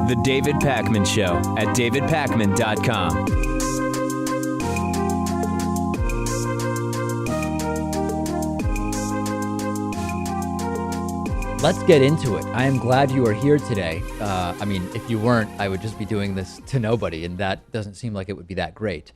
The David Pakman Show at davidpakman.com. Let's get into it. I am glad you are here today. If you weren't, I would just be doing this to nobody, and that doesn't seem like it would be that great.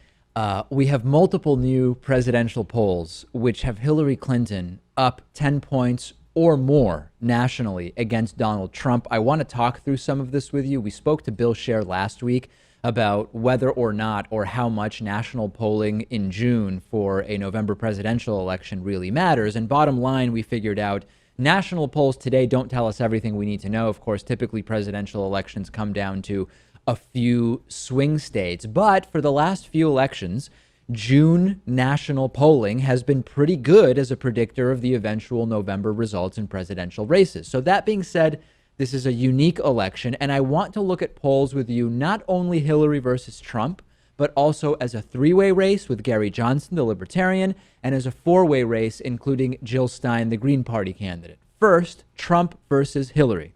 We have multiple new presidential polls which have Hillary Clinton up 10 points or more nationally against Donald Trump. I want to talk through some of this with you. We spoke to Bill Scher last week about whether or not or how much national polling in June for a November presidential election really matters. And bottom line, we figured out national polls today don't tell us everything we need to know. Of course, typically presidential elections come down to a few swing states. But for the last few elections, June national polling has been pretty good as a predictor of the eventual November results in presidential races. So that being said, this is a unique election, and I want to look at polls with you, not only Hillary versus Trump, but also as a three-way race with Gary Johnson, the Libertarian, and as a four-way race, including Jill Stein, the Green Party candidate. First, Trump versus Hillary.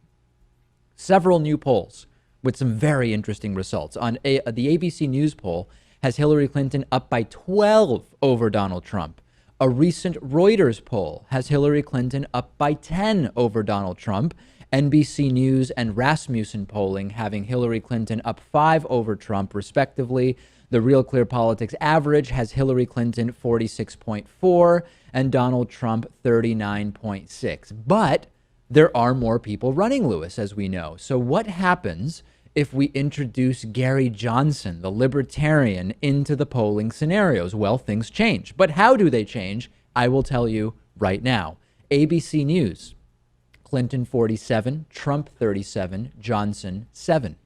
Several new polls with some very interesting results. On the ABC News poll has Hillary Clinton up by 12 over Donald Trump. A recent Reuters poll has Hillary Clinton up by 10 over Donald Trump. NBC News and Rasmussen polling having Hillary Clinton up 5 over Trump, respectively. The Real Clear Politics average has Hillary Clinton 46.4 and Donald Trump 39.6. But there are more people running, Lewis, as we know. So what happens if we introduce Gary Johnson, the Libertarian, into the polling scenarios? Well, things change. But how do they change? I will tell you right now. ABC News, Clinton 47, Trump 37, Johnson 7.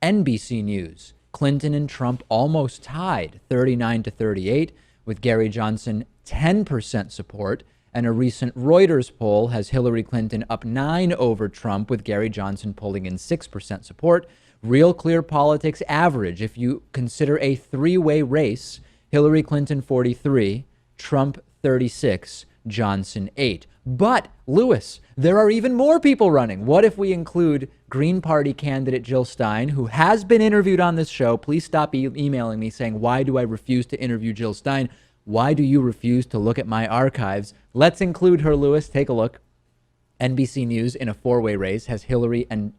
NBC News, Clinton and Trump almost tied 39-38, with Gary Johnson 10% support. And a recent Reuters poll has Hillary Clinton up 9 over Trump, with Gary Johnson pulling in 6% support. Real Clear Politics average, if you consider a three-way race, Hillary Clinton 43, Trump 36, Johnson 8. But, Lewis, there are even more people running. What if we include Green Party candidate Jill Stein, who has been interviewed on this show? Please stop emailing me saying, why do I refuse to interview Jill Stein? Why do you refuse to look at my archives? Let's include her, Lewis. Take a look. NBC News in a four-way race has Hillary and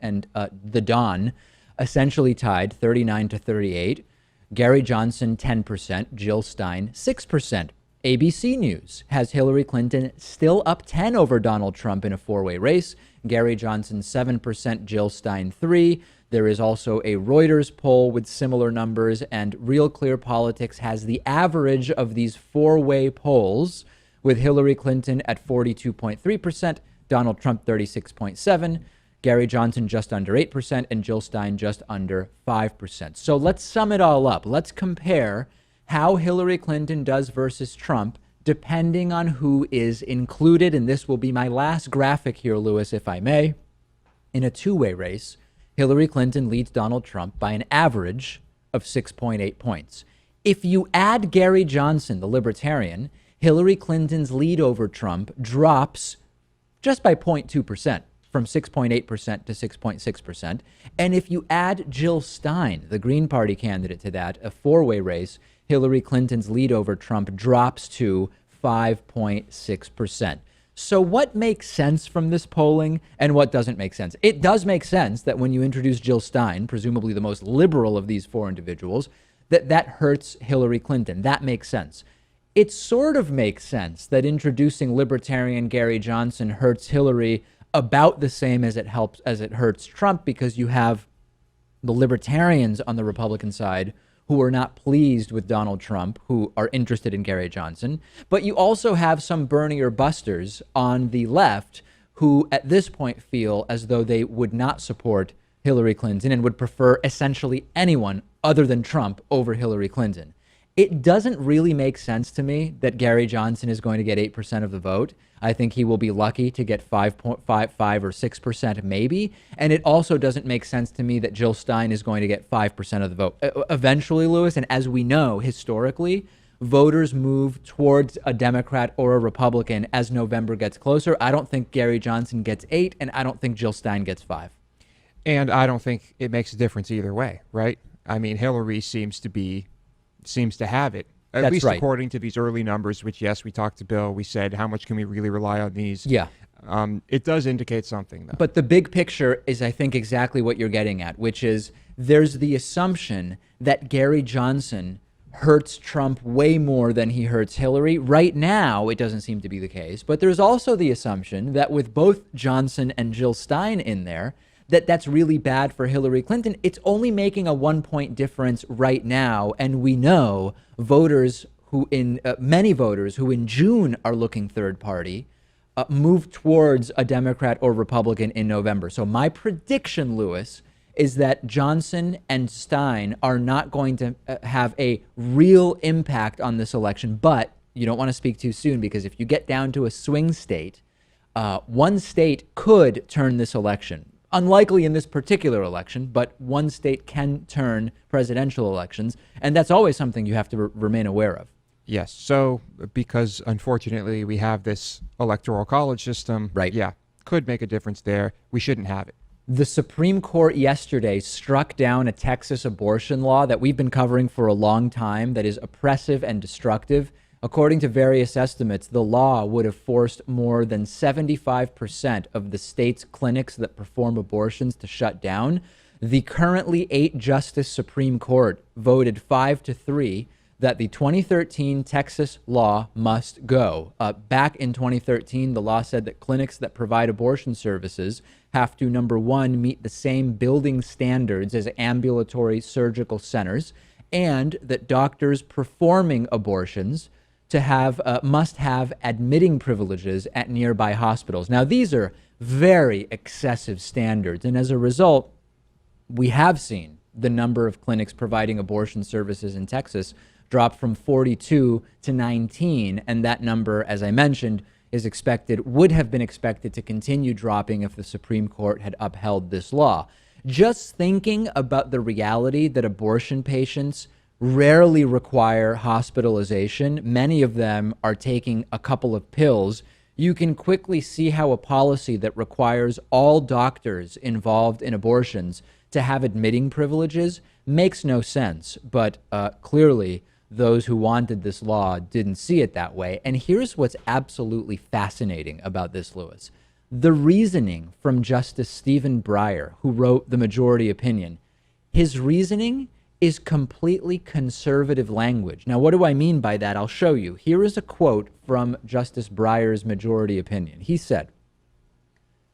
the Don essentially tied 39-38. Gary Johnson 10%, Jill Stein 6%. ABC News has Hillary Clinton still up 10 over Donald Trump in a four-way race. Gary Johnson 7%, Jill Stein 3%. There is also a Reuters poll with similar numbers, and Real Clear Politics has the average of these four-way polls, with Hillary Clinton at 42.3%, Donald Trump 36.7%, Gary Johnson just under 8%, and Jill Stein just under 5%. So let's sum it all up. Let's compare how Hillary Clinton does versus Trump, depending on who is included. And this will be my last graphic here, Lewis, if I may. In a two-way race, Hillary Clinton leads Donald Trump by an average of 6.8 points. If you add Gary Johnson, the Libertarian, Hillary Clinton's lead over Trump drops just by 0.2%. From 6.8% to 6.6%. And if you add Jill Stein, the Green Party candidate, to that, a four-way race, Hillary Clinton's lead over Trump drops to 5.6%. So what makes sense from this polling and what doesn't make sense? It does make sense that when you introduce Jill Stein, presumably the most liberal of these four individuals, that hurts Hillary Clinton. That makes sense. It sort of makes sense that introducing Libertarian Gary Johnson hurts Hillary about the same as it hurts Trump, because you have the Libertarians on the Republican side who are not pleased with Donald Trump, who are interested in Gary Johnson. But you also have some Bernie or busters on the left who at this point feel as though they would not support Hillary Clinton and would prefer essentially anyone other than Trump over Hillary Clinton. It doesn't really make sense to me that Gary Johnson is going to get 8% of the vote. I think he will be lucky to get 5.5 or 6% maybe. And it also doesn't make sense to me that Jill Stein is going to get 5% of the vote eventually, Lewis. And as we know, historically, voters move towards a Democrat or a Republican as November gets closer. I don't think Gary Johnson gets 8, and I don't think Jill Stein gets 5. And I don't think it makes a difference either way, right? I mean, Hillary seems to have it, at least according to these early numbers, which, yes, we talked to Bill. We said, how much can we really rely on these? Yeah. It does indicate something, though. But the big picture is, I think, exactly what you're getting at, which is there's the assumption that Gary Johnson hurts Trump way more than he hurts Hillary. Right now, it doesn't seem to be the case. But there's also the assumption that with both Johnson and Jill Stein in there, that's really bad for Hillary Clinton. It's only making a 1-point difference right now. And we know voters who many voters who in June are looking third party move towards a Democrat or Republican in November. So my prediction, Lewis, is that Johnson and Stein are not going to have a real impact on this election. But you don't want to speak too soon, because if you get down to a swing state, one state could turn this election. Unlikely in this particular election, but one state can turn presidential elections. And that's always something you have to remain aware of. Yes. So because unfortunately we have this electoral college system, right? Yeah, could make a difference there. We shouldn't have it. The Supreme Court yesterday struck down a Texas abortion law that we've been covering for a long time that is oppressive and destructive. According to various estimates, the law would have forced more than 75% of the state's clinics that perform abortions to shut down. The currently 8-justice Supreme Court voted 5-3 that the 2013 Texas law must go. Back in 2013, the law said that clinics that provide abortion services have to, number one, meet the same building standards as ambulatory surgical centers, and that doctors performing abortions must have admitting privileges at nearby hospitals. Now, these are very excessive standards, and as a result, we have seen the number of clinics providing abortion services in Texas drop from 42 to 19, and that number, as I mentioned, would have been expected to continue dropping if the Supreme Court had upheld this law. Just thinking about the reality that abortion patients rarely require hospitalization, many of them are taking a couple of pills, you can quickly see how a policy that requires all doctors involved in abortions to have admitting privileges makes no sense. But clearly, those who wanted this law didn't see it that way. And here's what's absolutely fascinating about this, Lewis. The reasoning from Justice Stephen Breyer, who wrote the majority opinion, his reasoning is completely conservative language. Now, what do I mean by that? I'll show you. Here is a quote from Justice Breyer's majority opinion. He said,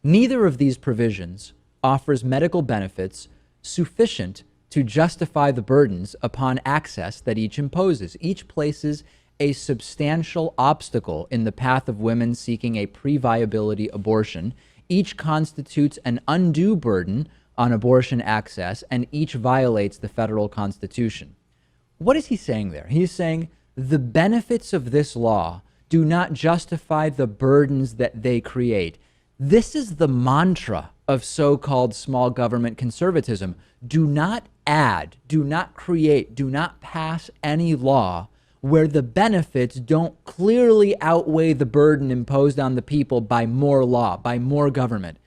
"Neither of these provisions offers medical benefits sufficient to justify the burdens upon access that each imposes. Each places a substantial obstacle in the path of women seeking a pre-viability abortion. Each constitutes an undue burden on abortion access, and each violates the federal constitution." What is he saying there? He's saying the benefits of this law do not justify the burdens that they create. This is the mantra of so-called small government conservatism. Do not add, do not create, do not pass any law where the benefits don't clearly outweigh the burden imposed on the people by more law, by more government.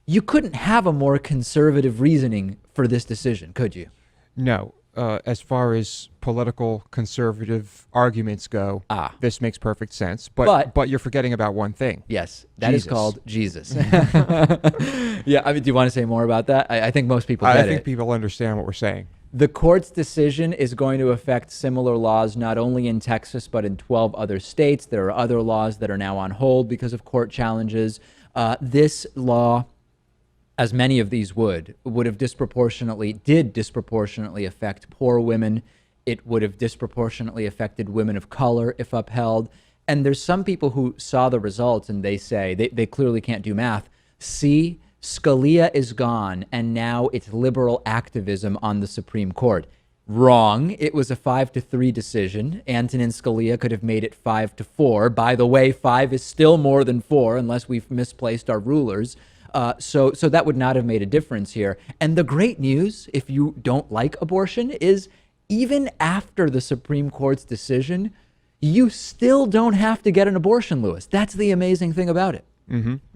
You couldn't have a more conservative reasoning for this decision, could you? No. As far as political conservative arguments go, this makes perfect sense. But you're forgetting about one thing. Yes, that is called Jesus. Yeah, I mean, do you want to say more about that? I think most people get it. I think people understand what we're saying. The court's decision is going to affect similar laws not only in Texas, but in 12 other states. There are other laws that are now on hold because of court challenges. This law, as many of these did disproportionately affect poor women. It would have disproportionately affected women of color if upheld. And there's some people who saw the results and they say, they clearly can't do math. See, Scalia is gone, and now it's liberal activism on the Supreme Court. Wrong. It was a 5-3 decision. Antonin Scalia could have made it 5-4. By the way, 5 is still more than 4 unless we've misplaced our rulers. So that would not have made a difference here. And the great news, if you don't like abortion, is even after the Supreme Court's decision, you still don't have to get an abortion, Lewis. That's the amazing thing about it.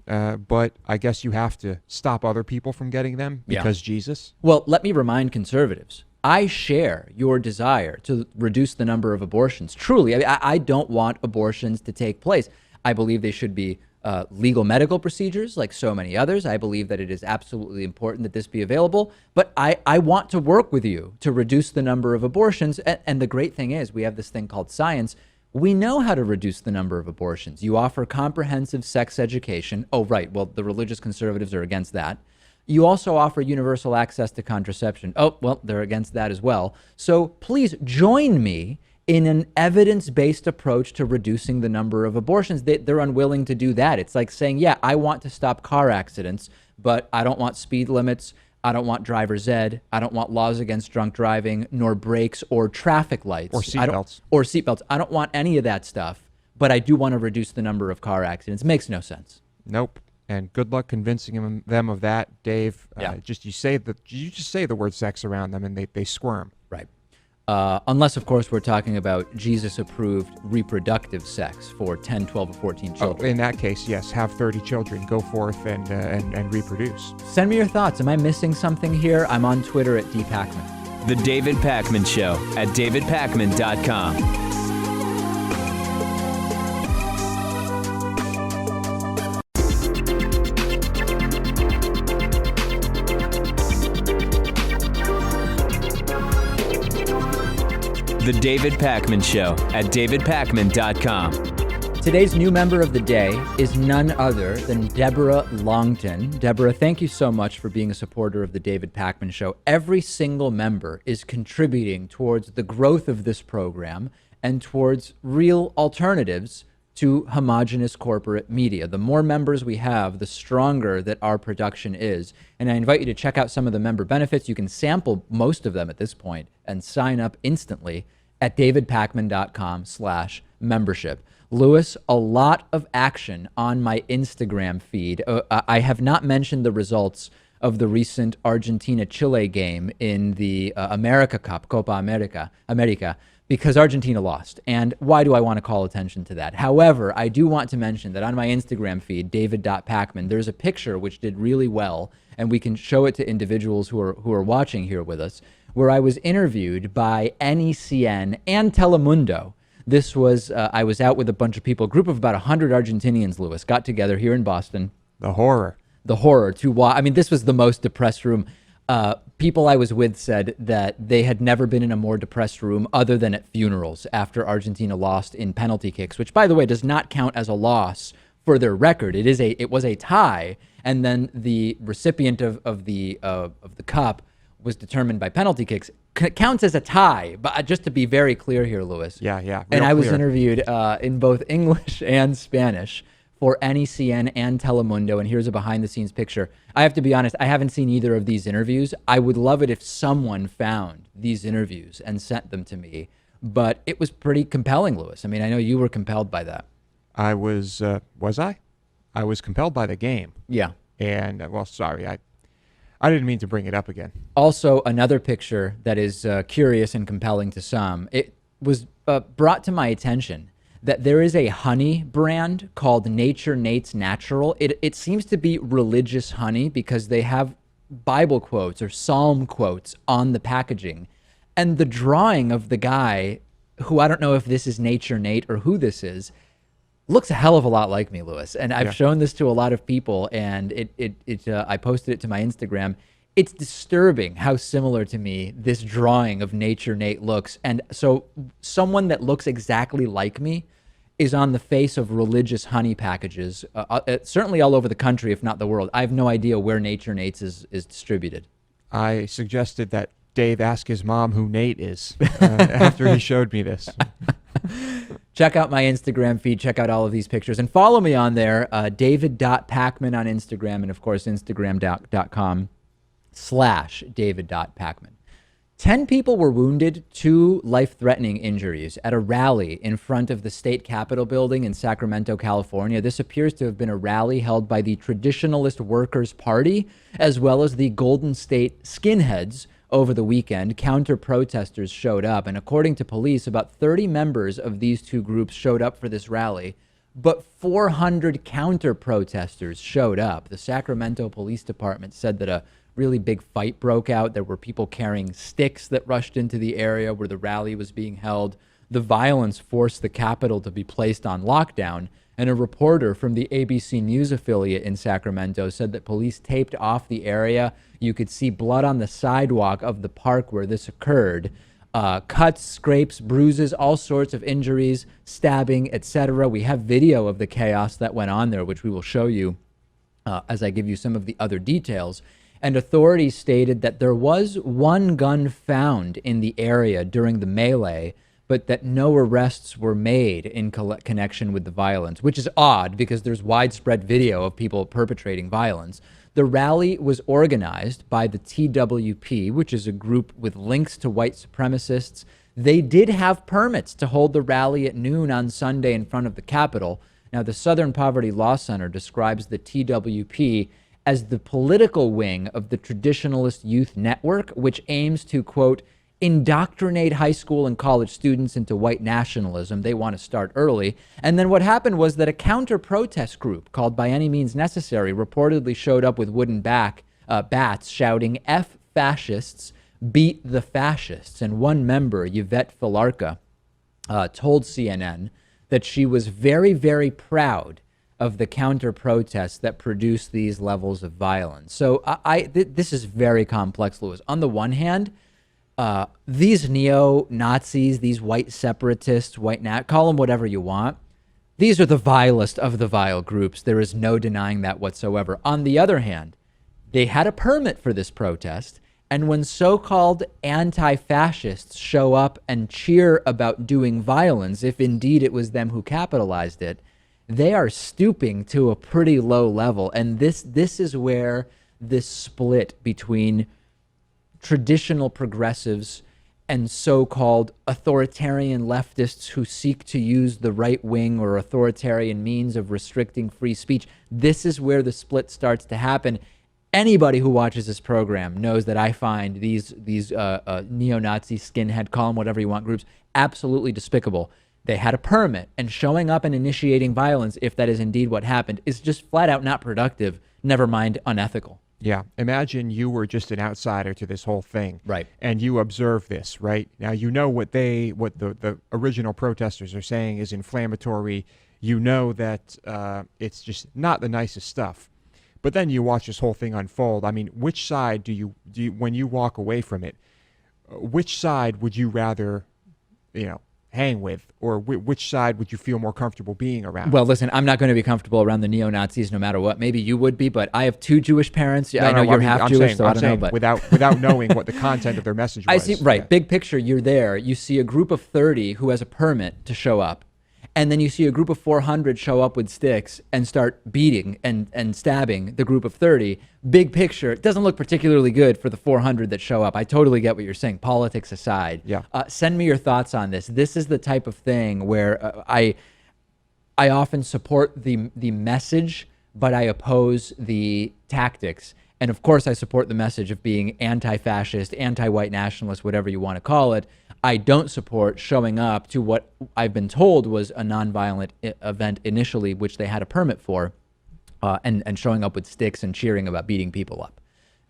But I guess you have to stop other people from getting them because Jesus. Well, let me remind conservatives. I share your desire to reduce the number of abortions. Truly, I don't want abortions to take place. I believe they should be legal medical procedures like so many others. I believe that it is absolutely important that this be available. But I want to work with you to reduce the number of abortions. And the great thing is we have this thing called science. We know how to reduce the number of abortions. You offer comprehensive sex education. Oh, right. Well, the religious conservatives are against that. You also offer universal access to contraception. Oh, well, they're against that as well. So please join me in an evidence-based approach to reducing the number of abortions. They're unwilling to do that. It's like saying, yeah, I want to stop car accidents, but I don't want speed limits. I don't want driver's ed. I don't want laws against drunk driving, nor brakes or traffic lights. Or seatbelts. Or seatbelts. I don't want any of that stuff, but I do want to reduce the number of car accidents. It makes no sense. Nope. And good luck convincing them of that, Dave. Yeah. You just say the word sex around them, and they squirm. Right. Unless, of course, we're talking about Jesus-approved reproductive sex for 10, 12, or 14 children. Oh, in that case, yes, have 30 children. Go forth and reproduce. Send me your thoughts. Am I missing something here? I'm on Twitter at @dpacman. The David Pakman Show at davidpakman.com. The David Pakman Show at davidpakman.com. Today's new member of the day is none other than Deborah Longton. Deborah, thank you so much for being a supporter of the David Pakman Show. Every single member is contributing towards the growth of this program and towards real alternatives to homogenous corporate media. The more members we have, the stronger that our production is. And I invite you to check out some of the member benefits. You can sample most of them at this point and sign up instantly at davidpakman.com/membership. Lewis, a lot of action on my Instagram feed. I have not mentioned the results of the recent Argentina-Chile game in the America Cup, Copa America, because Argentina lost. And why do I want to call attention to that? However, I do want to mention that on my Instagram feed, david.pacman, there's a picture which did really well, and we can show it to individuals who are watching here with us, where I was interviewed by NECN and Telemundo. This was, I was out with a bunch of people, a group of about 100 Argentinians, Lewis, got together here in Boston. The horror to watch. I mean, this was the most depressed room. People I was with said that they had never been in a more depressed room other than at funerals after Argentina lost in penalty kicks, which, by the way, does not count as a loss for their record. It was a tie, and then the recipient of the cup was determined by penalty kicks. Counts as a tie, but just to be very clear here, Lewis. Yeah. And I was interviewed in both English and Spanish for NECN and Telemundo, and here's a behind-the-scenes picture. I have to be honest, I haven't seen either of these interviews. I would love it if someone found these interviews and sent them to me, but it was pretty compelling, Lewis. I mean, I know you were compelled by that. I was I? I was compelled by the game. Yeah. And, well, sorry, I didn't mean to bring it up again. Also, another picture that is curious and compelling to some. It was brought to my attention that there is a honey brand called Nature Nate's Natural. It seems to be religious honey because they have Bible quotes or Psalm quotes on the packaging. And the drawing of the guy, who I don't know if this is Nature Nate or who this is, looks a hell of a lot like me, Lewis. And I've shown this to a lot of people, and I posted it to my Instagram. It's disturbing how similar to me this drawing of Nature Nate looks. And so someone that looks exactly like me is on the face of religious honey packages, certainly all over the country, if not the world. I have no idea where Nature Nate's is distributed. I suggested that Dave ask his mom who Nate is after he showed me this. Check out my Instagram feed. Check out all of these pictures. And follow me on there, david.pacman on Instagram, and, of course, instagram.com/david.pacman. 10 people were wounded, 2 life-threatening injuries at a rally in front of the state capitol building in Sacramento, California. This appears to have been a rally held by the Traditionalist Workers' Party, as well as the Golden State Skinheads, over the weekend, counter-protesters showed up. And according to police, about 30 members of these two groups showed up for this rally, but 400 counter-protesters showed up. The Sacramento Police Department said that a really big fight broke out. There were people carrying sticks that rushed into the area where the rally was being held. The violence forced the Capitol to be placed on lockdown. And a reporter from the ABC News affiliate in Sacramento said that police taped off the area. You could see blood on the sidewalk of the park where this occurred. Cuts, scrapes, bruises, all sorts of injuries, stabbing, etc. We have video of the chaos that went on there, which we will show you as I give you some of the other details. And authorities stated that there was one gun found in the area during the melee, but that no arrests were made in connection with the violence, which is odd because there's widespread video of people perpetrating violence. The rally was organized by the TWP, which is a group with links to white supremacists. They did have permits to hold the rally at noon on Sunday in front of the Capitol. Now, the Southern Poverty Law Center describes the TWP as the political wing of the Traditionalist Youth Network, which aims to, quote, indoctrinate high school and college students into white nationalism. They want to start early. And then what happened was that a counter-protest group called By Any Means Necessary reportedly showed up with wooden bats shouting, F fascists, beat the fascists. And one member, Yvette Filarca, told CNN that she was very, very proud of the counter-protests that produced these levels of violence. So this is very complex, Louis. On the one hand, these neo-Nazis, these white separatists, call them whatever you want. These are the vilest of the vile groups. There is no denying that whatsoever. On the other hand, they had a permit for this protest. And when so-called anti-fascists show up and cheer about doing violence, if indeed it was them who capitalized it, they are stooping to a pretty low level. And this is where this split between traditional progressives and so-called authoritarian leftists who seek to use the right wing or authoritarian means of restricting free speech, this is where the split starts to happen. Anybody who watches this program knows that I find these neo-Nazi, skinhead, call them whatever you want, groups absolutely despicable. They had a permit, and showing up and initiating violence, if that is indeed what happened, is just flat out not productive, never mind unethical. Yeah. Imagine you were just an outsider to this whole thing. Right. And you observe this, right? Now, you know what the original protesters are saying is inflammatory. You know that it's just not the nicest stuff. But then you watch this whole thing unfold. I mean, which side do you when you walk away from it, which side would you rather, hang with, or which side would you feel more comfortable being around? Well, listen, I'm not going to be comfortable around the neo-Nazis no matter what. Maybe you would be, but I have two Jewish parents. I know you're half Jewish, so I don't know. But without knowing what the content of their message was. I see, right. Yeah. Big picture, you're there. You see a group of 30 who has a permit to show up. And then you see a group of 400 show up with sticks and start beating and stabbing the group of 30. Big picture, it doesn't look particularly good for the 400 that show up. I totally get what you're saying, politics aside. Yeah. Send me your thoughts on this. This is the type of thing where I often support the message, but I oppose the tactics. And of course, I support the message of being anti-fascist, anti-white nationalist, whatever you want to call it. I don't support showing up to what I've been told was a nonviolent event initially, which they had a permit for, and showing up with sticks and cheering about beating people up.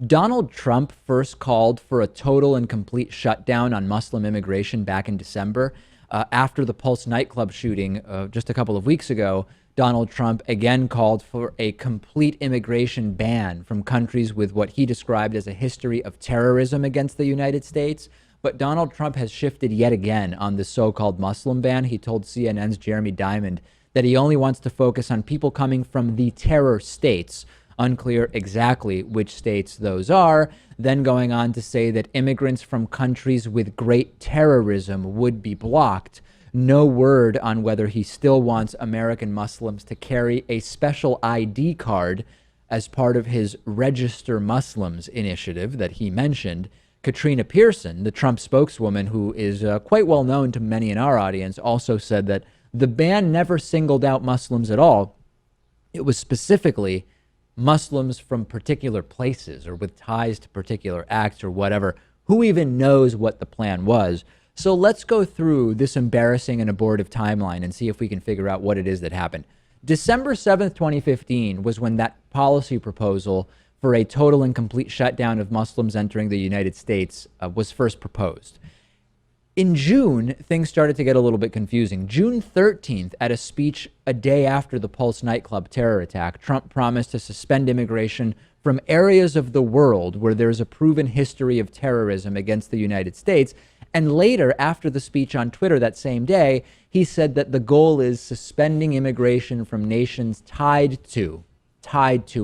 Donald Trump first called for a total and complete shutdown on Muslim immigration back in December. After the Pulse nightclub shooting just a couple of weeks ago, Donald Trump again called for a complete immigration ban from countries with what he described as a history of terrorism against the United States. But Donald Trump has shifted yet again on the so-called Muslim ban. He told CNN's Jeremy Diamond that he only wants to focus on people coming from the terror states. Unclear exactly which states those are. Then going on to say that immigrants from countries with great terrorism would be blocked. No word on whether he still wants American Muslims to carry a special ID card as part of his Register Muslims initiative that he mentioned. Katrina Pearson, the Trump spokeswoman, who is quite well known to many in our audience, also said that the ban never singled out Muslims at all. It was specifically Muslims from particular places or with ties to particular acts or whatever Who even knows what the plan was? So let's go through this embarrassing and abortive timeline and see if we can figure out what it is that happened. December 7th, 2015 was when that policy proposal for a total and complete shutdown of Muslims entering the United States was first proposed. In June, things started to get a little bit confusing. June 13th, at a speech a day after the Pulse nightclub terror attack, Trump promised to suspend immigration from areas of the world where there's a proven history of terrorism against the United States. And later, after the speech on Twitter that same day, he said that the goal is suspending immigration from nations tied to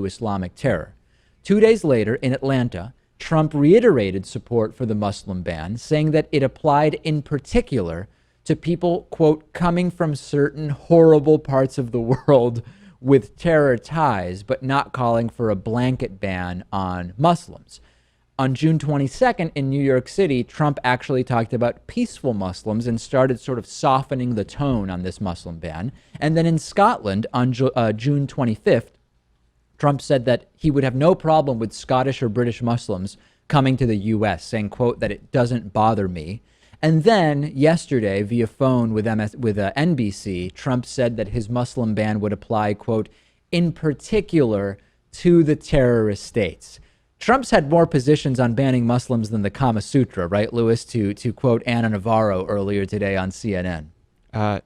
Islamic terror. 2 days later, in Atlanta, Trump reiterated support for the Muslim ban, saying that it applied in particular to people, quote, coming from certain horrible parts of the world with terror ties, but not calling for a blanket ban on Muslims. On June 22nd in New York City, Trump actually talked about peaceful Muslims and started sort of softening the tone on this Muslim ban. And then in Scotland on June 25th, Trump said that he would have no problem with Scottish or British Muslims coming to the U.S., saying, quote, that it doesn't bother me. And then yesterday, via phone with NBC, Trump said that his Muslim ban would apply, quote, in particular to the terrorist states. Trump's had more positions on banning Muslims than the Kama Sutra, right, Lewis, to quote Anna Navarro earlier today on CNN.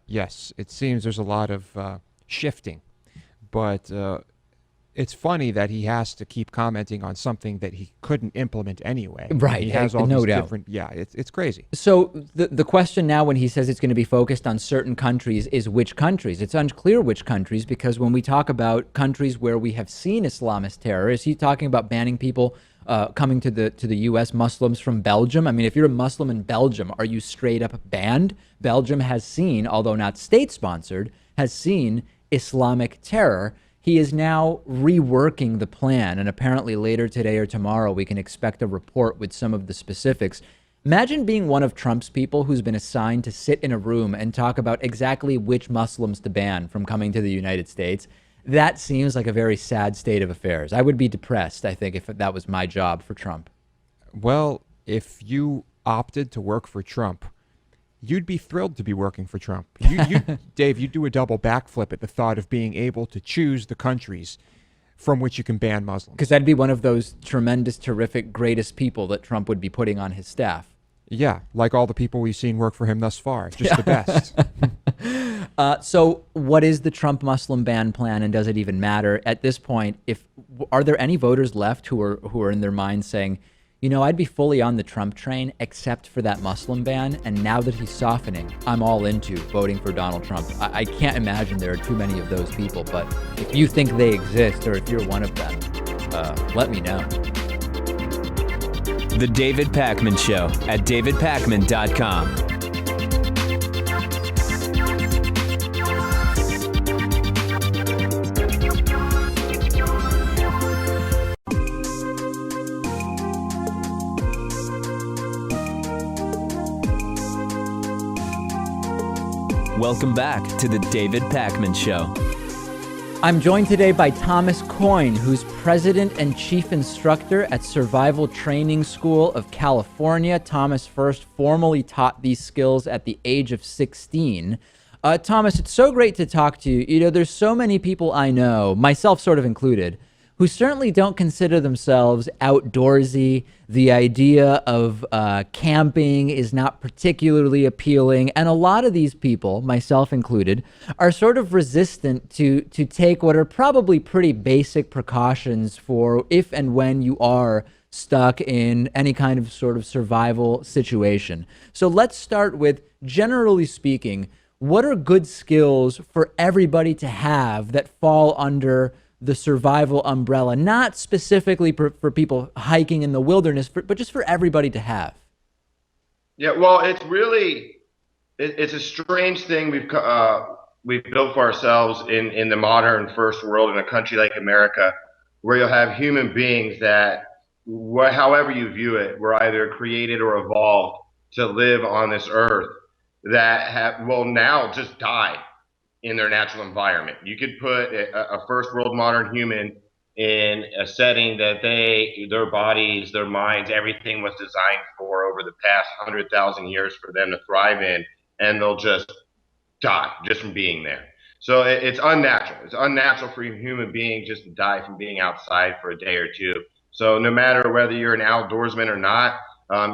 Yes, it seems there's a lot of shifting, but it's funny that he has to keep commenting on something that he couldn't implement anyway. Right. He has all no these doubt. different. Yeah, it's crazy. So the question now, when he says it's going to be focused on certain countries, is which countries? It's unclear which countries, because when we talk about countries where we have seen Islamist terror, is he talking about banning people coming to the U.S., Muslims from Belgium? I mean, if you're a Muslim in Belgium, are you straight up banned? Belgium has seen, although not state-sponsored, has seen Islamic terror. He is now reworking the plan, and apparently later today or tomorrow we can expect a report with some of the specifics. Imagine being one of Trump's people who's been assigned to sit in a room and talk about exactly which Muslims to ban from coming to the United States. That seems like a very sad state of affairs. I would be depressed, I think, if that was my job for Trump. Well, if you opted to work for Trump, you'd be thrilled to be working for Trump. Dave, you'd do a double backflip at the thought of being able to choose the countries from which you can ban Muslims. Because that'd be one of those tremendous, terrific, greatest people that Trump would be putting on his staff. Yeah, like all the people we've seen work for him thus far. Just the best. So what is the Trump Muslim ban plan, and does it even matter at this point? Are there any voters left who are in their minds saying, you know, I'd be fully on the Trump train except for that Muslim ban, and now that he's softening, I'm all into voting for Donald Trump. I can't imagine there are too many of those people, but if you think they exist, or if you're one of them, let me know. The David Pakman Show at davidpakman.com. Welcome back to the David Pakman Show. I'm joined today by Thomas Coyne, who's president and chief instructor at Survival Training School of California. Thomas first formally taught these skills at the age of 16. Thomas, it's so great to talk to you. You know, there's so many people I know, myself sort of included, who certainly don't consider themselves outdoorsy. The idea of camping is not particularly appealing. And a lot of these people, myself included, are sort of resistant to take what are probably pretty basic precautions for if and when you are stuck in any kind of sort of survival situation. So let's start with, generally speaking, what are good skills for everybody to have that fall under the survival umbrella, not specifically for people hiking in the wilderness, but just for everybody to have? Yeah, well, it's a strange thing we've built for ourselves in the modern first world, in a country like America, where you'll have human beings that, however you view it, were either created or evolved to live on this earth, that will now just die in their natural environment. You could put a first world modern human in a setting that their bodies, their minds, everything was designed for over the past 100,000 years for them to thrive in, and they'll just die just from being there. So it's unnatural. It's unnatural for a human being just to die from being outside for a day or two. So no matter whether you're an outdoorsman or not,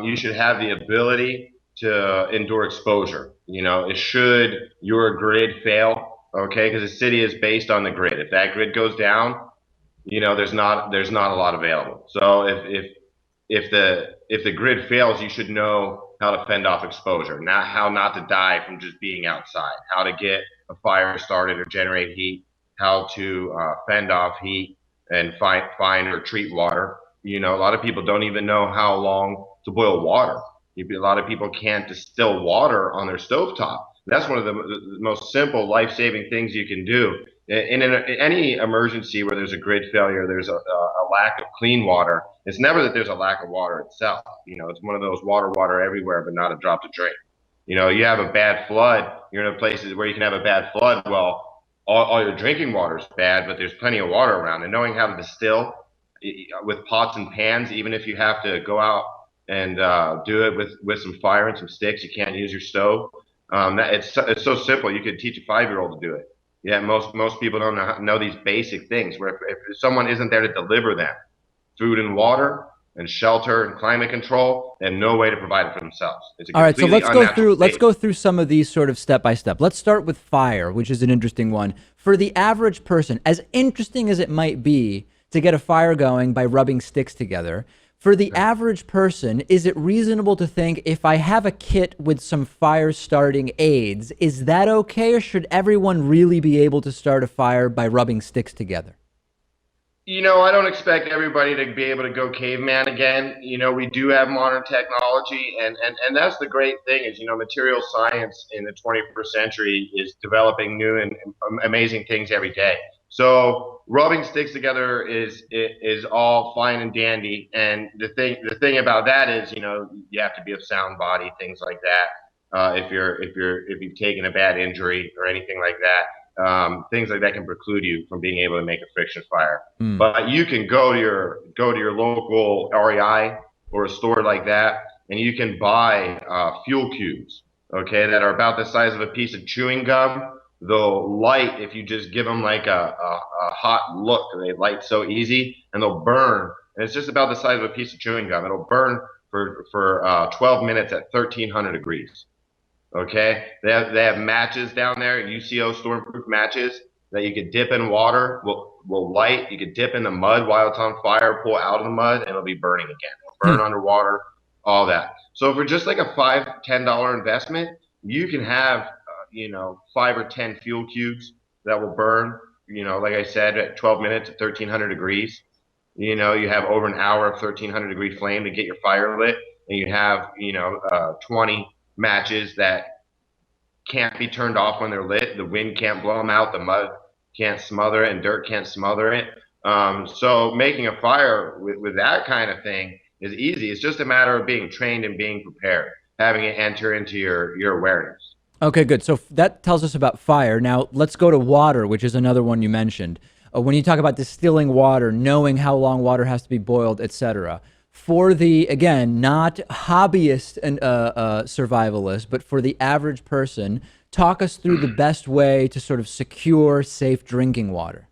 you should have the ability to endure exposure. You know, should your grid fail, okay, because the city is based on the grid. If that grid goes down, you know, there's not a lot available. So if the grid fails, you should know how to fend off exposure, not how not to die from just being outside, how to get a fire started or generate heat, how to fend off heat and find or treat water. You know, a lot of people don't even know how long to boil water. A lot of people can't distill water on their stovetop. That's one of the most simple life-saving things you can do. In any emergency where there's a grid failure, there's a lack of clean water. It's never that there's a lack of water itself. You know, it's one of those water everywhere, but not a drop to drink. You know, you have a bad flood. You're in places where you can have a bad flood. Well, all your drinking water is bad, but there's plenty of water around. And knowing how to distill with pots and pans, even if you have to go out and do it with some fire and some sticks, you can't use your stove. It's so simple. You could teach a 5-year-old to do it. Yeah, most people don't know these basic things. Where if someone isn't there to deliver them food and water and shelter and climate control, they have no way to provide it for themselves. All right, so let's go through some of these sort of step by step. Let's start with fire, which is an interesting one. For the average person, as interesting as it might be to get a fire going by rubbing sticks together, for the average person, is it reasonable to think if I have a kit with some fire starting aids, is that okay, or should everyone really be able to start a fire by rubbing sticks together? You know, I don't expect everybody to be able to go caveman again. You know, we do have modern technology, and that's the great thing is, you know, material science in the 21st century is developing new and amazing things every day. So rubbing sticks together is all fine and dandy, and the thing about that is, you know, you have to be of sound body, things like that. If you've taken a bad injury or anything like that, things like that can preclude you from being able to make a friction fire. But you can go to your local REI or a store like that, and you can buy fuel cubes, okay, that are about the size of a piece of chewing gum. They'll light if you just give them like a hot look. They light so easy, and they'll burn. And it's just about the size of a piece of chewing gum. It'll burn for 12 minutes at 1,300 degrees. Okay, they have matches down there, UCO stormproof matches that you could dip in water. Will light. You could dip in the mud while it's on fire, pull out of the mud, and it'll be burning again. It'll burn underwater, all that. So for just like a $5-10 investment, you can have you know, 5 or 10 fuel cubes that will burn, you know, like I said, at 12 minutes at 1,300 degrees. You know, you have over an hour of 1,300 degree flame to get your fire lit, and you have, you know, 20 matches that can't be turned off when they're lit. The wind can't blow them out, the mud can't smother it, and dirt can't smother it. So making a fire with that kind of thing is easy. It's just a matter of being trained and being prepared, having it enter into your awareness. Okay, good. So that tells us about fire. Now let's go to water, which is another one you mentioned. When you talk about distilling water, knowing how long water has to be boiled, etc. For the, again, not hobbyist and survivalist, but for the average person, talk us through the best way to sort of secure safe drinking water.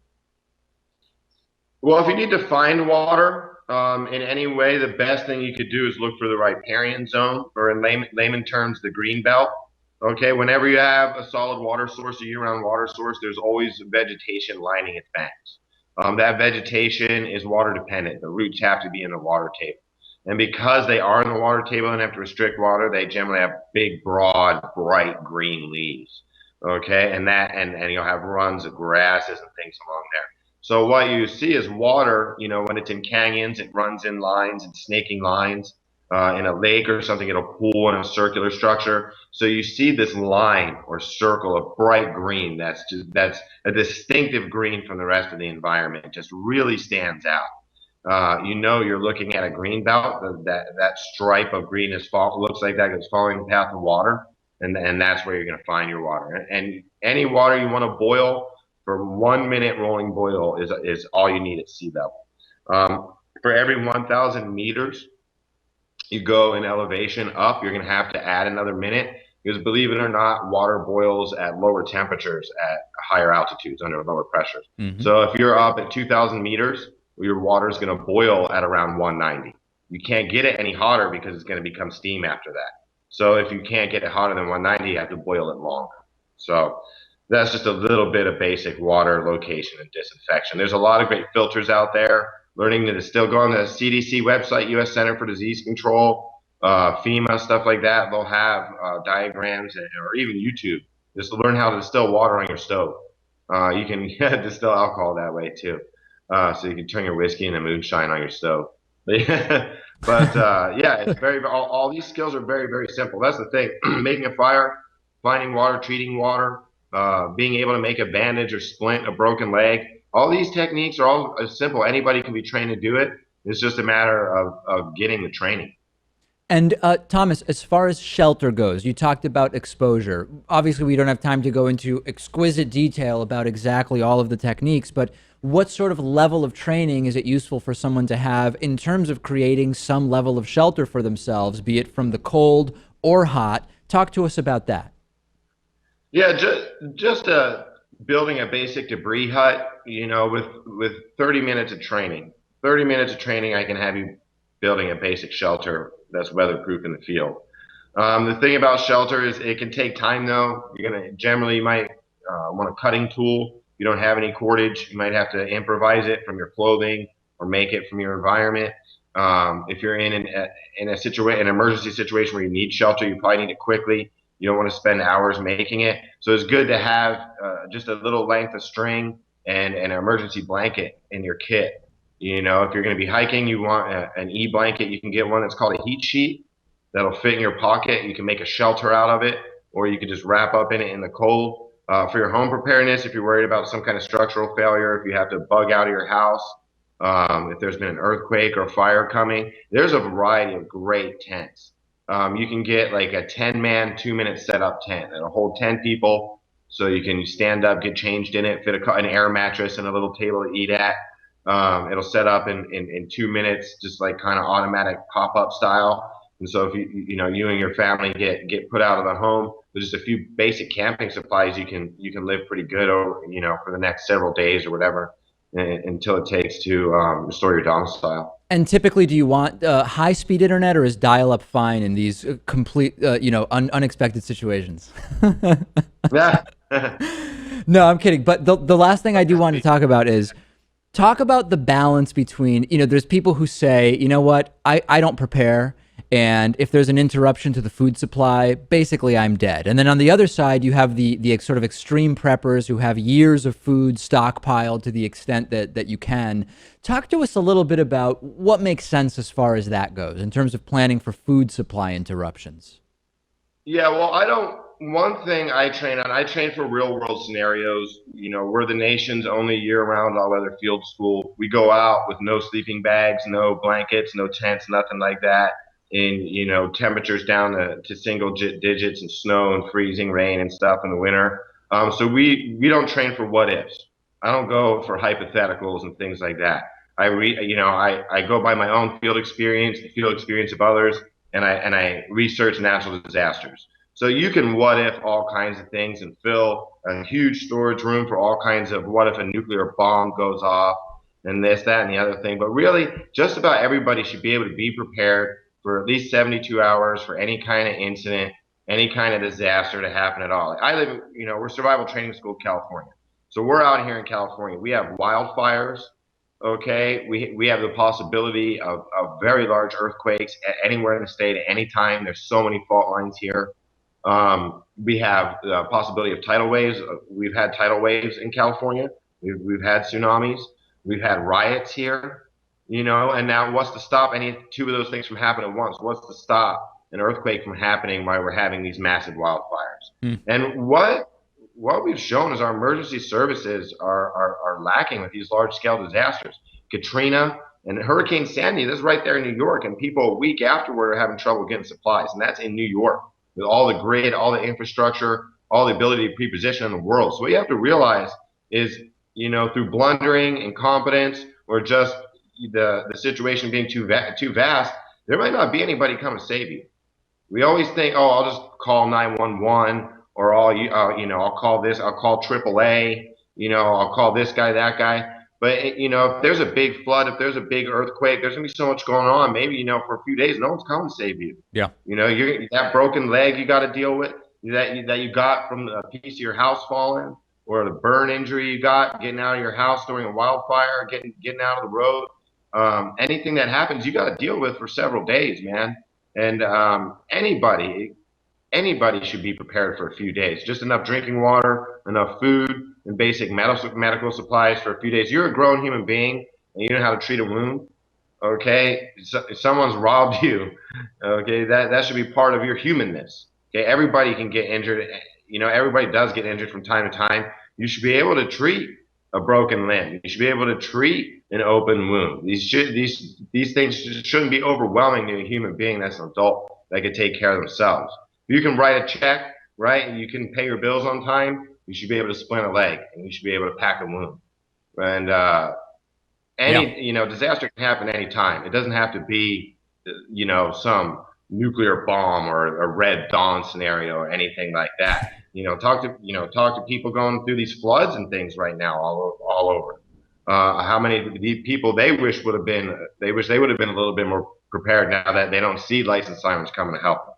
Well, if you need to find water in any way, the best thing you could do is look for the riparian zone, or in layman terms, the green belt. Okay, whenever you have a solid water source, a year-round water source, there's always vegetation lining its banks. That vegetation is water dependent. The roots have to be in the water table. And because they are in the water table and have to restrict water, they generally have big, broad, bright green leaves. Okay, and you'll have runs of grasses and things along there. So what you see is water, you know, when it's in canyons, it runs in lines and snaking lines. In a lake or something, it'll pool in a circular structure. So you see this line or circle of bright green that's a distinctive green from the rest of the environment. It just really stands out. You know you're looking at a green belt. That stripe of green looks like that it's following the path of water, and that's where you're going to find your water. And any water you want to boil for 1 minute rolling boil is all you need at sea level. For every 1,000 meters you go in elevation up, you're going to have to add another minute, because believe it or not, water boils at lower temperatures at higher altitudes under lower pressures. Mm-hmm. So if you're up at 2,000 meters, your water is going to boil at around 190. You can't get it any hotter because it's going to become steam after that. So if you can't get it hotter than 190, you have to boil it longer. So that's just a little bit of basic water location and disinfection. There's a lot of great filters out there. Learning to distill, go on the CDC website, U.S. Center for Disease Control, FEMA, stuff like that. They'll have diagrams or even YouTube just to learn how to distill water on your stove. You can distill alcohol that way too. So you can turn your whiskey into moonshine on your stove. But yeah, it's all these skills are very, very simple. That's the thing. Making a fire, finding water, treating water, being able to make a bandage or splint a broken leg. All these techniques are all simple. Anybody can be trained to do it. It's just a matter of getting the training. And Thomas, as far as shelter goes, you talked about exposure. Obviously, we don't have time to go into exquisite detail about exactly all of the techniques, but what sort of level of training is it useful for someone to have in terms of creating some level of shelter for themselves, be it from the cold or hot? Talk to us about that. Yeah, just building a basic debris hut, with 30 minutes of training. 30 minutes of training, I can have you building a basic shelter that's weatherproof in the field. The thing about shelter is it can take time though. You might want a cutting tool. If you don't have any cordage, you might have to improvise it from your clothing or make it from your environment. If you're in an emergency situation where you need shelter, you probably need it quickly. You don't want to spend hours making it. So it's good to have just a little length of string and an emergency blanket in your kit. If you're going to be hiking, you want an e-blanket. You can get one that's called a heat sheet that'll fit in your pocket. You can make a shelter out of it, or you could just wrap up in it in the cold. For your home preparedness, if you're worried about some kind of structural failure, if you have to bug out of your house, if there's been an earthquake or fire coming, there's a variety of great tents. You can get like a 10-man, 2-minute setup tent that'll hold 10 people, so you can stand up, get changed in it, fit an air mattress and a little table to eat at. It'll set up in 2 minutes, just like kind of automatic pop-up style. And so if you and your family get put out of the home, there's just a few basic camping supplies, you can live pretty good over, for the next several days or whatever, until it takes to restore your domicile. And typically, do you want high-speed internet, or is dial-up fine in these complete, unexpected situations? No, I'm kidding. But the last thing I do want to talk about is talk about the balance between, there's people who say, you know what, I don't prepare. And if there's an interruption to the food supply, basically I'm dead. And then on the other side, you have the sort of extreme preppers who have years of food stockpiled to the extent that you can. Talk to us a little bit about what makes sense as far as that goes in terms of planning for food supply interruptions. Yeah, well, one thing I train for real world scenarios. We're the nation's only year-round all-weather field school. We go out with no sleeping bags, no blankets, no tents, nothing like that. In temperatures down to single digits and snow and freezing rain and stuff in the winter. So we don't train for what ifs. I don't go for hypotheticals and things like that. I go by my own field experience, the field experience of others, and I research natural disasters. So you can what if all kinds of things and fill a huge storage room for all kinds of what if a nuclear bomb goes off and this, that, and the other thing. But really, just about everybody should be able to be prepared for at least 72 hours for any kind of incident, any kind of disaster to happen at all. I live, we're survival training school in California. So we're out here in California. We have wildfires, okay? We have the possibility of very large earthquakes anywhere in the state at any time. There's so many fault lines here. We have the possibility of tidal waves. We've had tidal waves in California. We've had tsunamis. We've had riots here. And now what's to stop any two of those things from happening at once? What's to stop an earthquake from happening while we're having these massive wildfires? And what we've shown is our emergency services are lacking with these large scale disasters. Katrina and Hurricane Sandy, this is right there in New York, and people a week afterward are having trouble getting supplies, and that's in New York with all the grid, all the infrastructure, all the ability to pre-position in the world. So what you have to realize is, through blundering, incompetence, or just the situation being too vast, there might not be anybody come to save you. We always think, oh, I'll just call 911, or I'll call this, I'll call AAA, I'll call this guy, that guy. But if there's a big flood, if there's a big earthquake, there's gonna be so much going on. Maybe for a few days, no one's coming to save you. Yeah. You're that broken leg you got to deal with, that you got from a piece of your house falling, or the burn injury you got getting out of your house during a wildfire, getting out of the road. Anything that happens, you got to deal with for several days, man. And anybody should be prepared for a few days. Just enough drinking water, enough food, and basic medical supplies for a few days. You're a grown human being, and you know how to treat a wound. Okay, if someone's robbed you, okay, that should be part of your humanness. Okay, everybody can get injured. Everybody does get injured from time to time. You should be able to treat a broken limb. You should be able to treat an open wound. These things shouldn't be overwhelming to a human being that's an adult that can take care of themselves. If you can write a check, right, and you can pay your bills on time, you should be able to splint a leg, and you should be able to pack a wound. And disaster can happen anytime. It doesn't have to be, some nuclear bomb or a Red Dawn scenario or anything like that. Talk to people going through these floods and things right now all over. How many people they wish they would have been a little bit more prepared now that they don't see lights and sirens coming to help them.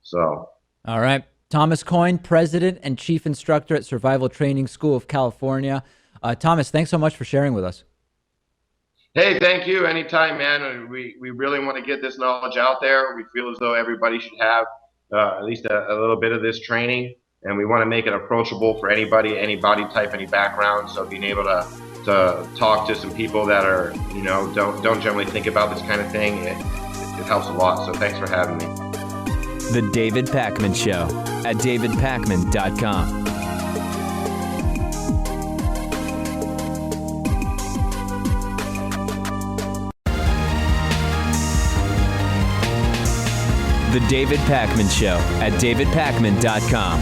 So. All right. Thomas Coyne, President and Chief Instructor at Survival Training School of California. Thomas, thanks so much for sharing with us. Hey, thank you. Anytime, man. We really want to get this knowledge out there. We feel as though everybody should have at least a little bit of this training, and we want to make it approachable for anybody, any body type, any background. So being able to talk to some people that are, don't generally think about this kind of thing, it helps a lot. So thanks for having me. The David Pakman Show at davidpakman.com. The David Pakman Show at davidpakman.com.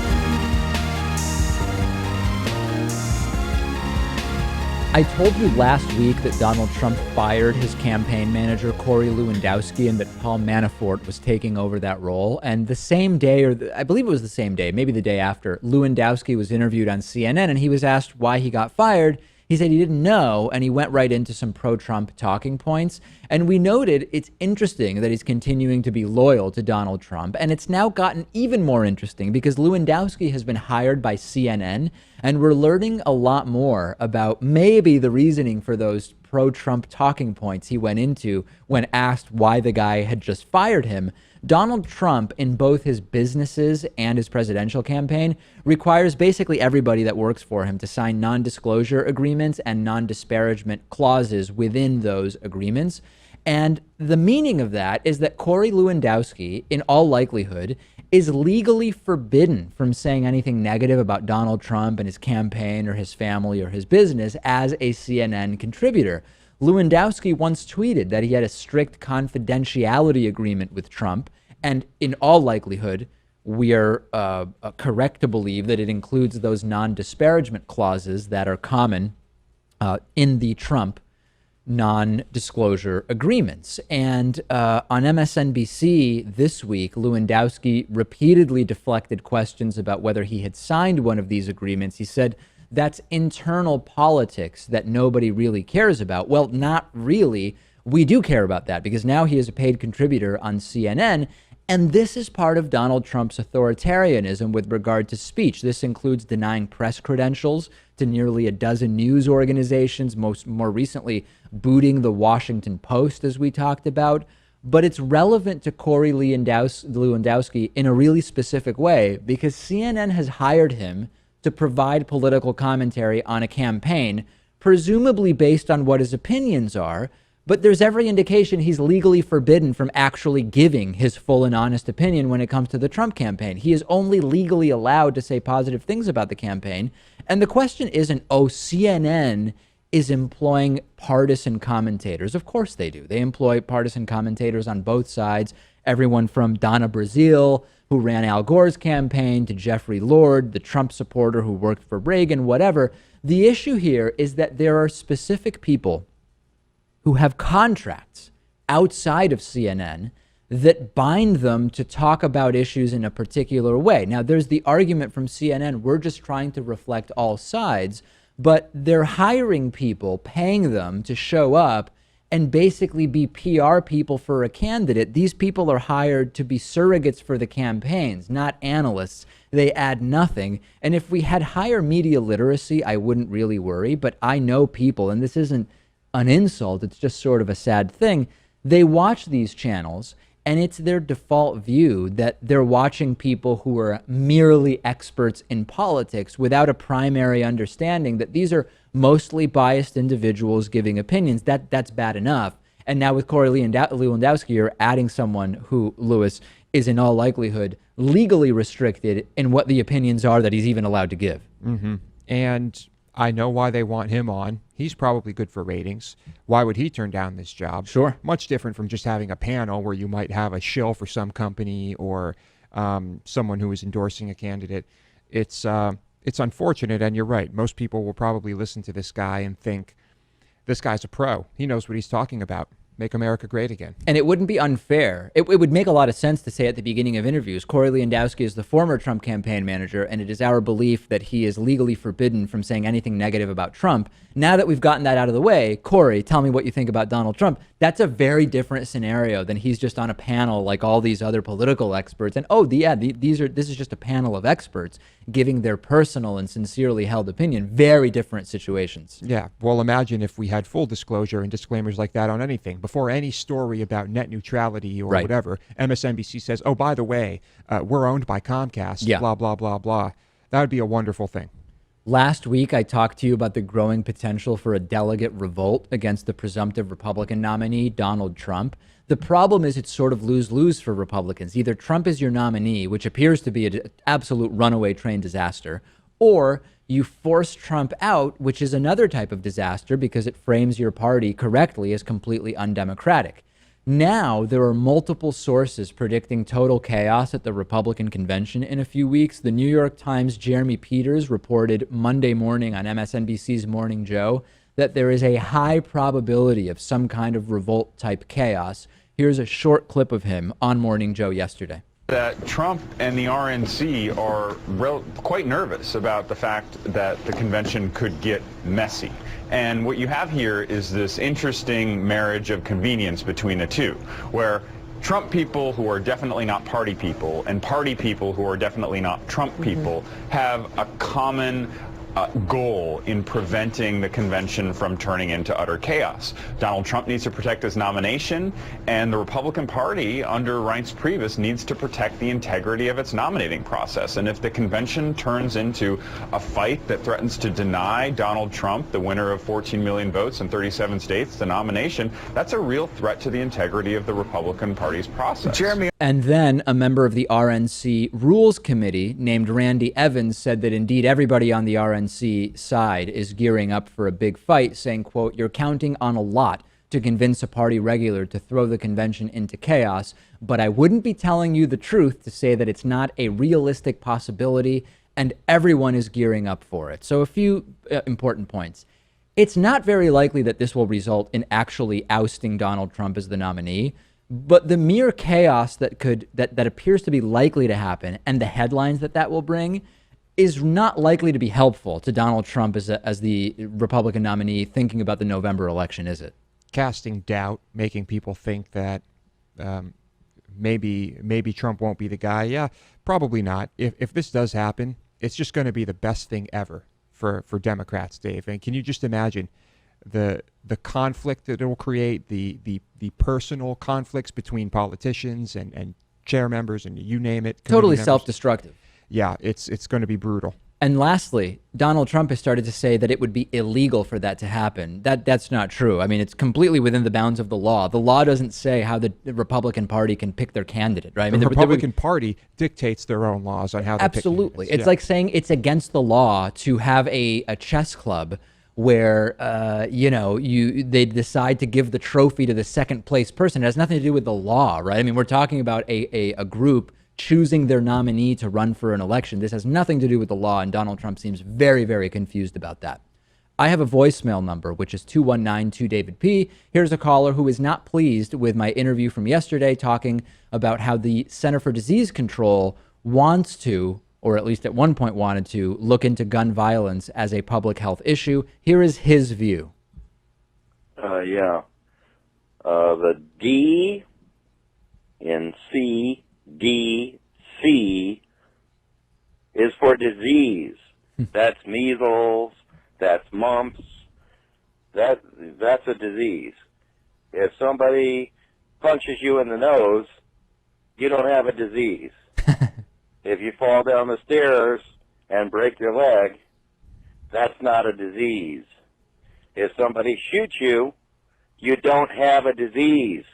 I told you last week that Donald Trump fired his campaign manager, Corey Lewandowski, and that Paul Manafort was taking over that role. And the same day, I believe it was the same day, maybe the day after, Lewandowski was interviewed on CNN, and he was asked why he got fired. He said he didn't know, and he went right into some pro-Trump talking points. And we noted it's interesting that he's continuing to be loyal to Donald Trump. And it's now gotten even more interesting because Lewandowski has been hired by CNN, and we're learning a lot more about maybe the reasoning for those pro-Trump talking points he went into when asked why the guy had just fired him. Donald Trump, in both his businesses and his presidential campaign, requires basically everybody that works for him to sign non-disclosure agreements and non-disparagement clauses within those agreements. And the meaning of that is that Corey Lewandowski, in all likelihood, is legally forbidden from saying anything negative about Donald Trump and his campaign or his family or his business as a CNN contributor. Lewandowski once tweeted that he had a strict confidentiality agreement with Trump, and in all likelihood, we are correct to believe that it includes those non-disparagement clauses that are common in the Trump non-disclosure agreements. And on MSNBC this week, Lewandowski repeatedly deflected questions about whether he had signed one of these agreements. He said, that's internal politics that nobody really cares about. Well, not really. We do care about that because now he is a paid contributor on CNN. And this is part of Donald Trump's authoritarianism with regard to speech. This includes denying press credentials to nearly a dozen news organizations, more recently booting the Washington Post, as we talked about. But it's relevant to Corey Lewandowski in a really specific way because CNN has hired him to provide political commentary on a campaign, presumably based on what his opinions are, but there's every indication he's legally forbidden from actually giving his full and honest opinion when it comes to the Trump campaign. He is only legally allowed to say positive things about the campaign. And the question isn't, oh, CNN is employing partisan commentators. Of course they do. They employ partisan commentators on both sides, everyone from Donna Brazile, who ran Al Gore's campaign, to Jeffrey Lord, the Trump supporter who worked for Reagan, whatever. The issue here is that there are specific people who have contracts outside of CNN that bind them to talk about issues in a particular way. Now, there's the argument from CNN, we're just trying to reflect all sides, but they're hiring people, paying them to show up and basically be PR people for a candidate. These people are hired to be surrogates for the campaigns, not analysts. They add nothing. And if we had higher media literacy, I wouldn't really worry, but I know people, and this isn't an insult, it's just sort of a sad thing. They watch these channels, and it's their default view that they're watching people who are merely experts in politics without a primary understanding that these are mostly biased individuals giving opinions. That's bad enough. And now with Corey Lewandowski, you're adding someone who, Lewis, is in all likelihood legally restricted in what the opinions are that he's even allowed to give. Mm-hmm. And I know why they want him on. He's probably good for ratings. Why would he turn down this job? Sure. Much different from just having a panel where you might have a shill for some company or someone who is endorsing a candidate. It's unfortunate, and you're right. Most people will probably listen to this guy and think, this guy's a pro. He knows what he's talking about. Make America great again. And it wouldn't be unfair. It would make a lot of sense to say at the beginning of interviews, Corey Lewandowski is the former Trump campaign manager, and it is our belief that he is legally forbidden from saying anything negative about Trump. Now that we've gotten that out of the way, Corey, tell me what you think about Donald Trump. That's a very different scenario than he's just on a panel like all these other political experts. And this is just a panel of experts giving their personal and sincerely held opinion. Very different situations. Yeah. Well, imagine if we had full disclosure and disclaimers like that on anything. Before any story about net neutrality or whatever, MSNBC says, oh, by the way, we're owned by Comcast, blah, blah, blah, blah. That would be a wonderful thing. Last week, I talked to you about the growing potential for a delegate revolt against the presumptive Republican nominee, Donald Trump. The problem is it's sort of lose-lose for Republicans. Either Trump is your nominee, which appears to be an absolute runaway train disaster, or you force Trump out, which is another type of disaster because it frames your party correctly as completely undemocratic. Now, there are multiple sources predicting total chaos at the Republican convention in a few weeks. The New York Times' Jeremy Peters reported Monday morning on MSNBC's Morning Joe that there is a high probability of some kind of revolt-type chaos. Here's a short clip of him on Morning Joe yesterday. That Trump and the RNC are quite nervous about the fact that the convention could get messy. And what you have here is this interesting marriage of convenience between the two, where Trump people who are definitely not party people and party people who are definitely not Trump people have a common goal in preventing the convention from turning into utter chaos. Donald Trump needs to protect his nomination, and the Republican Party under Reince Priebus needs to protect the integrity of its nominating process. And if the convention turns into a fight that threatens to deny Donald Trump, the winner of 14 million votes in 37 states, the nomination, that's a real threat to the integrity of the Republican Party's process. Jeremy. And then a member of the RNC Rules Committee named Randy Evans said that indeed everybody on the RNC side is gearing up for a big fight, saying, quote, "You're counting on a lot to convince a party regular to throw the convention into chaos, but I wouldn't be telling you the truth to say that it's not a realistic possibility, and everyone is gearing up for it." So a few important points. It's not very likely that this will result in actually ousting Donald Trump as the nominee, but the mere chaos that appears to be likely to happen and the headlines that will bring is not likely to be helpful to Donald Trump as the Republican nominee thinking about the November election, is it? Casting doubt, making people think that maybe Trump won't be the guy. Yeah, probably not. If this does happen, it's just going to be the best thing ever for Democrats, Dave. And can you just imagine the conflict that it will create, the personal conflicts between politicians and chair members and you name it. Totally self-destructive. Yeah, it's going to be brutal. And lastly, Donald Trump has started to say that it would be illegal for that to happen. That's not true. I mean, it's completely within the bounds of the law. The law doesn't say how the Republican Party can pick their candidate, right? I mean, the Republican Party dictates their own laws on how they pick candidates. Absolutely. It's like saying it's against the law to have a chess club where they decide to give the trophy to the second place person. It has nothing to do with the law, right? I mean, we're talking about a group choosing their nominee to run for an election. This has nothing to do with the law, and Donald Trump seems very, very confused about that. I have a voicemail number, which is 219-2-DAVID-P. Here's a caller who is not pleased with my interview from yesterday talking about how the Center for Disease Control wants to, or at least at one point wanted to, look into gun violence as a public health issue. Here is his view. The D in CDC is for disease. That's measles, that's mumps, that's a disease. If somebody punches you in the nose, you don't have a disease. If you fall down the stairs and break your leg, that's not a disease. If somebody shoots you, you don't have a disease.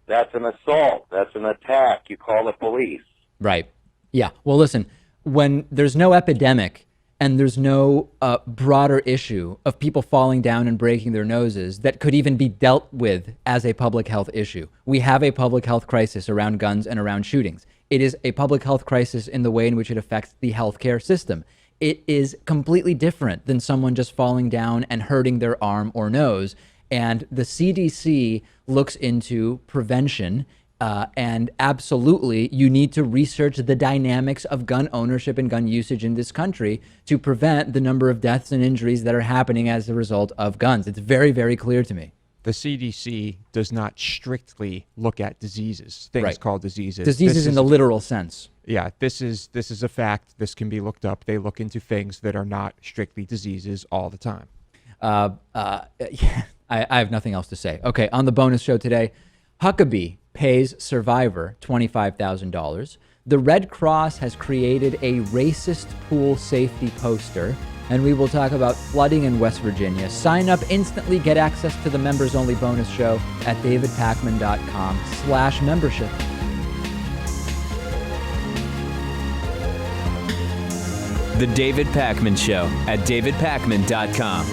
That's an assault. That's an attack. You call the police. Right. Yeah. Well, listen, when there's no epidemic and there's no broader issue of people falling down and breaking their noses that could even be dealt with as a public health issue, we have a public health crisis around guns and around shootings. It is a public health crisis in the way in which it affects the healthcare system. It is completely different than someone just falling down and hurting their arm or nose. And the CDC looks into prevention, and absolutely you need to research the dynamics of gun ownership and gun usage in this country to prevent the number of deaths and injuries that are happening as a result of guns. It's very, very clear to me. The CDC does not strictly look at diseases, things called diseases. Diseases in the literal sense. Yeah, this is a fact. This can be looked up. They look into things that are not strictly diseases all the time. I have nothing else to say. Okay, on the bonus show today, Huckabee pays survivor $25,000. The Red Cross has created a racist pool safety poster, and we will talk about flooding in West Virginia. Sign up instantly, get access to the members-only bonus show at davidpakman.com/membership. The David Pakman Show at davidpakman.com.